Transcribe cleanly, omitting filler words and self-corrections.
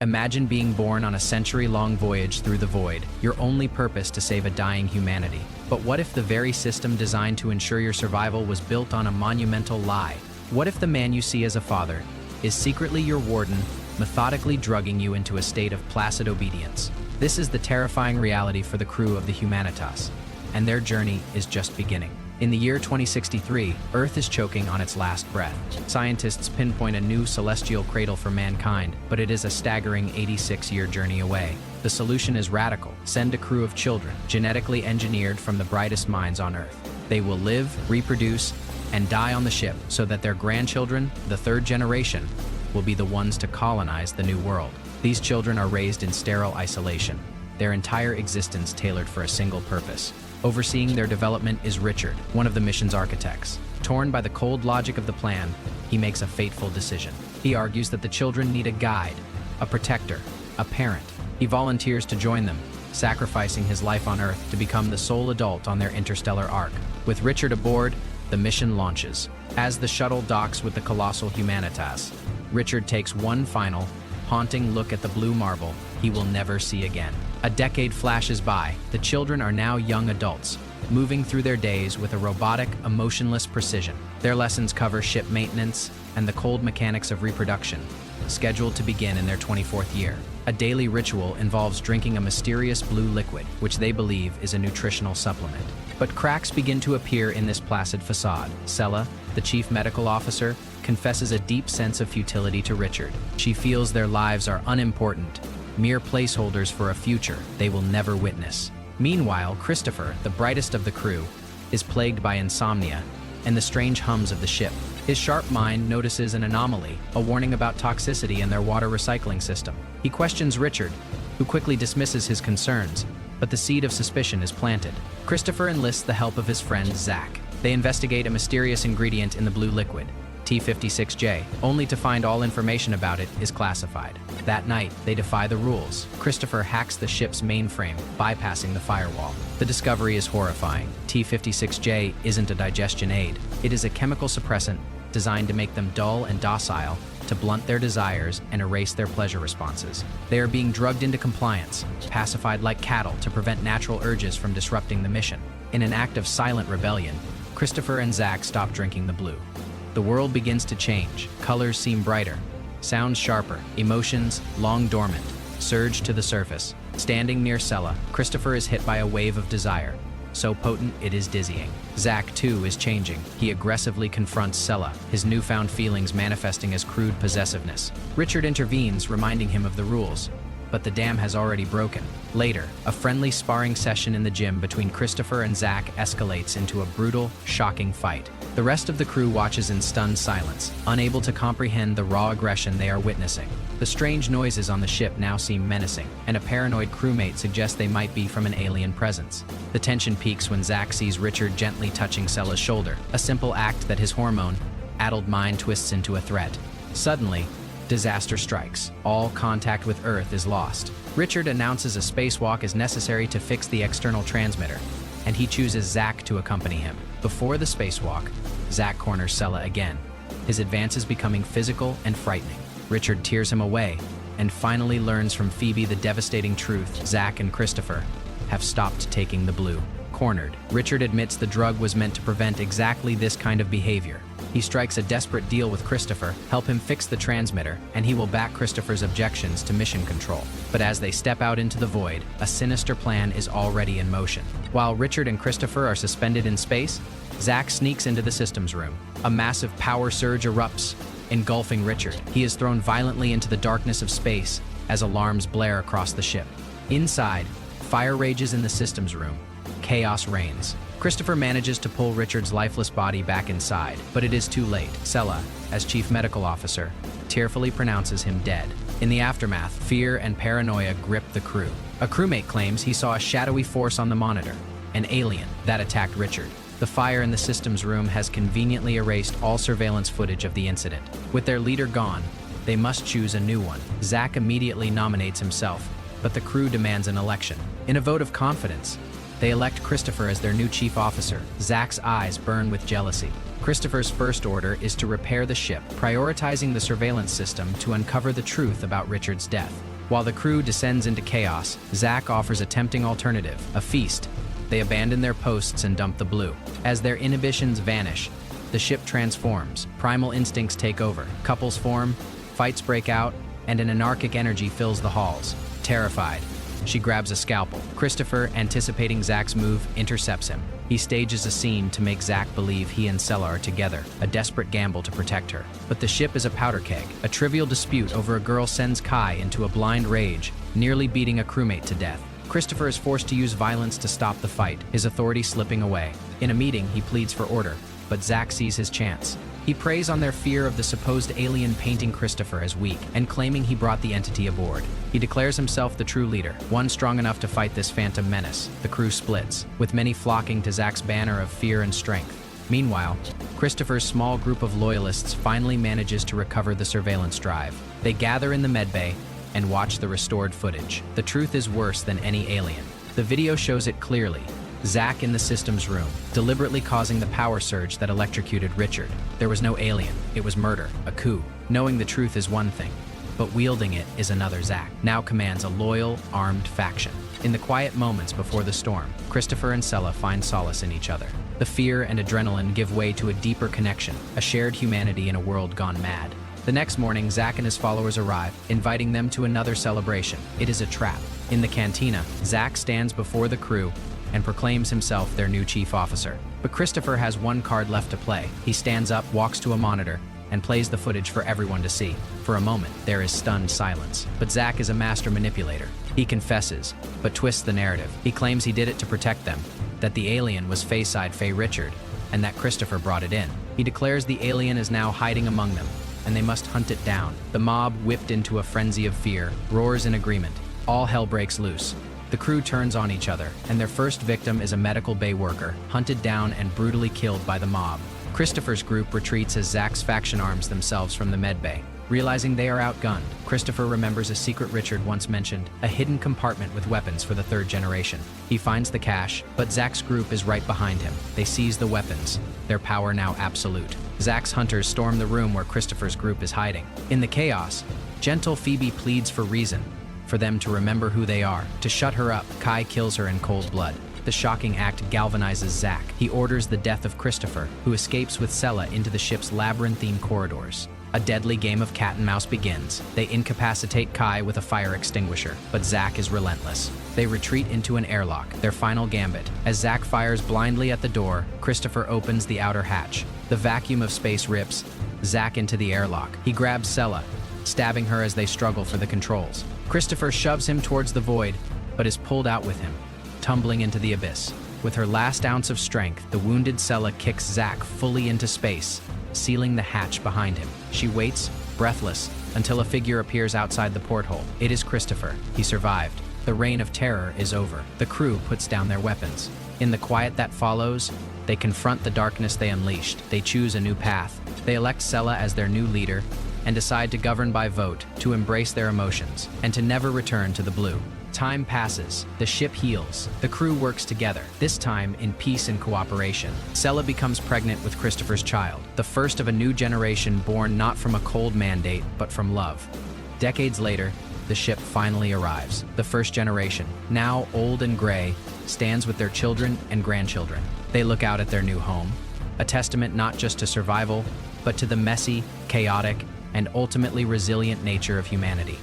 Imagine being born on a century-long voyage through the void, your only purpose to save a dying humanity. But what if the very system designed to ensure your survival was built on a monumental lie? What if the man you see as a father is secretly your warden, methodically drugging you into a state of placid obedience? This is the terrifying reality for the crew of the Humanitas, and their journey is just beginning. In the year 2063, Earth is choking on its last breath. Scientists pinpoint a new celestial cradle for mankind, but it is a staggering 86-year journey away. The solution is radical. Send a crew of children, genetically engineered from the brightest minds on Earth. They will live, reproduce, and die on the ship so that their grandchildren, the third generation, will be the ones to colonize the new world. These children are raised in sterile isolation, their entire existence tailored for a single purpose. Overseeing their development is Richard, one of the mission's architects. Torn by the cold logic of the plan, he makes a fateful decision. He argues that the children need a guide, a protector, a parent. He volunteers to join them, sacrificing his life on Earth to become the sole adult on their interstellar arc. With Richard aboard, the mission launches. As the shuttle docks with the colossal Humanitas, Richard takes one final, haunting look at the blue marble he will never see again. A decade flashes by. The children are now young adults, moving through their days with a robotic, emotionless precision. Their lessons cover ship maintenance and the cold mechanics of reproduction, scheduled to begin in their 24th year. A daily ritual involves drinking a mysterious blue liquid, which they believe is a nutritional supplement. But cracks begin to appear in this placid facade. Sella, the chief medical officer, confesses a deep sense of futility to Richard. She feels their lives are unimportant, mere placeholders for a future they will never witness. Meanwhile, Christopher, the brightest of the crew, is plagued by insomnia and the strange hums of the ship. His sharp mind notices an anomaly, a warning about toxicity in their water recycling system. He questions Richard, who quickly dismisses his concerns, but the seed of suspicion is planted. Christopher enlists the help of his friend Zach. They investigate a mysterious ingredient in the blue liquid, T56J, only to find all information about it is classified. That night, they defy the rules. Christopher hacks the ship's mainframe, bypassing the firewall. The discovery is horrifying. T56J isn't a digestion aid. It is a chemical suppressant designed to make them dull and docile, to blunt their desires and erase their pleasure responses. They are being drugged into compliance, pacified like cattle to prevent natural urges from disrupting the mission. In an act of silent rebellion, Christopher and Zach stop drinking the blue. The world begins to change. Colors seem brighter, sounds sharper, emotions, long dormant, surge to the surface. Standing near Sella, Christopher is hit by a wave of desire, so potent it is dizzying. Zach, too, is changing. He aggressively confronts Sella, his newfound feelings manifesting as crude possessiveness. Richard intervenes, reminding him of the rules, but the dam has already broken. Later, a friendly sparring session in the gym between Christopher and Zach escalates into a brutal, shocking fight. The rest of the crew watches in stunned silence, unable to comprehend the raw aggression they are witnessing. The strange noises on the ship now seem menacing, and a paranoid crewmate suggests they might be from an alien presence. The tension peaks when Zach sees Richard gently touching Sella's shoulder, a simple act that his hormone-addled mind twists into a threat. Suddenly, disaster strikes. All contact with Earth is lost. Richard announces a spacewalk is necessary to fix the external transmitter, and he chooses Zach to accompany him. Before the spacewalk, Zach corners Sella again, his advances becoming physical and frightening. Richard tears him away, and finally learns from Phoebe the devastating truth: Zach and Christopher have stopped taking the blue. Cornered, Richard admits the drug was meant to prevent exactly this kind of behavior. He strikes a desperate deal with Christopher, help him fix the transmitter, and he will back Christopher's objections to mission control. But as they step out into the void, a sinister plan is already in motion. While Richard and Christopher are suspended in space, Zach sneaks into the systems room. A massive power surge erupts, engulfing Richard. He is thrown violently into the darkness of space as alarms blare across the ship. Inside, fire rages in the systems room. Chaos reigns. Christopher manages to pull Richard's lifeless body back inside, but it is too late. Sella, as chief medical officer, tearfully pronounces him dead. In the aftermath, fear and paranoia grip the crew. A crewmate claims he saw a shadowy force on the monitor, an alien that attacked Richard. The fire in the systems room has conveniently erased all surveillance footage of the incident. With their leader gone, they must choose a new one. Zach immediately nominates himself, but the crew demands an election. In a vote of confidence, they elect Christopher as their new chief officer. Zach's eyes burn with jealousy. Christopher's first order is to repair the ship, prioritizing the surveillance system to uncover the truth about Richard's death. While the crew descends into chaos, Zack offers a tempting alternative, a feast. They abandon their posts and dump the blue. As their inhibitions vanish, the ship transforms, primal instincts take over, couples form, fights break out, and an anarchic energy fills the halls. Terrified, she grabs a scalpel. Christopher, anticipating Zack's move, intercepts him. He stages a scene to make Zack believe he and Sella are together, a desperate gamble to protect her. But the ship is a powder keg. A trivial dispute over a girl sends Kai into a blind rage, nearly beating a crewmate to death. Christopher is forced to use violence to stop the fight, his authority slipping away. In a meeting, he pleads for order, but Zack sees his chance. He preys on their fear of the supposed alien, painting Christopher as weak and claiming he brought the entity aboard. He declares himself the true leader, one strong enough to fight this phantom menace. The crew splits, with many flocking to Zack's banner of fear and strength. Meanwhile, Christopher's small group of loyalists finally manages to recover the surveillance drive. They gather in the medbay and watch the restored footage. The truth is worse than any alien. The video shows it clearly. Zack in the systems room, deliberately causing the power surge that electrocuted Richard. There was no alien, it was murder, a coup. Knowing the truth is one thing, but wielding it is another. Zack now commands a loyal, armed faction. In the quiet moments before the storm, Christopher and Sella find solace in each other. The fear and adrenaline give way to a deeper connection, a shared humanity in a world gone mad. The next morning, Zack and his followers arrive, inviting them to another celebration. It is a trap. In the cantina, Zack stands before the crew and proclaims himself their new chief officer. But Christopher has one card left to play. He stands up, walks to a monitor, and plays the footage for everyone to see. For a moment, there is stunned silence. But Zack is a master manipulator. He confesses, but twists the narrative. He claims he did it to protect them, that the alien was Fayside Faye Richard, and that Christopher brought it in. He declares the alien is now hiding among them, and they must hunt it down. The mob, whipped into a frenzy of fear, roars in agreement. All hell breaks loose. The crew turns on each other, and their first victim is a medical bay worker, hunted down and brutally killed by the mob. Christopher's group retreats as Zack's faction arms themselves from the medbay. Realizing they are outgunned, Christopher remembers a secret Richard once mentioned, a hidden compartment with weapons for the third generation. He finds the cache, but Zack's group is right behind him. They seize the weapons, their power now absolute. Zack's hunters storm the room where Christopher's group is hiding. In the chaos, gentle Phoebe pleads for reason, for them to remember who they are. To shut her up, Kai kills her in cold blood. The shocking act galvanizes Zack. He orders the death of Christopher, who escapes with Sella into the ship's labyrinthine corridors. A deadly game of cat and mouse begins. They incapacitate Kai with a fire extinguisher, but Zack is relentless. They retreat into an airlock, their final gambit. As Zack fires blindly at the door, Christopher opens the outer hatch. The vacuum of space rips Zack into the airlock. He grabs Sella, stabbing her as they struggle for the controls. Christopher shoves him towards the void, but is pulled out with him, tumbling into the abyss. With her last ounce of strength, the wounded Sella kicks Zack fully into space, sealing the hatch behind him. She waits, breathless, until a figure appears outside the porthole. It is Christopher. He survived. The reign of terror is over. The crew puts down their weapons. In the quiet that follows, they confront the darkness they unleashed. They choose a new path. They elect Sella as their new leader, and decide to govern by vote, to embrace their emotions, and to never return to the blue. Time passes, the ship heals, the crew works together, this time in peace and cooperation. Sella becomes pregnant with Christopher's child, the first of a new generation born not from a cold mandate, but from love. Decades later, the ship finally arrives. The first generation, now old and gray, stands with their children and grandchildren. They look out at their new home, a testament not just to survival, but to the messy, chaotic, and ultimately resilient nature of humanity.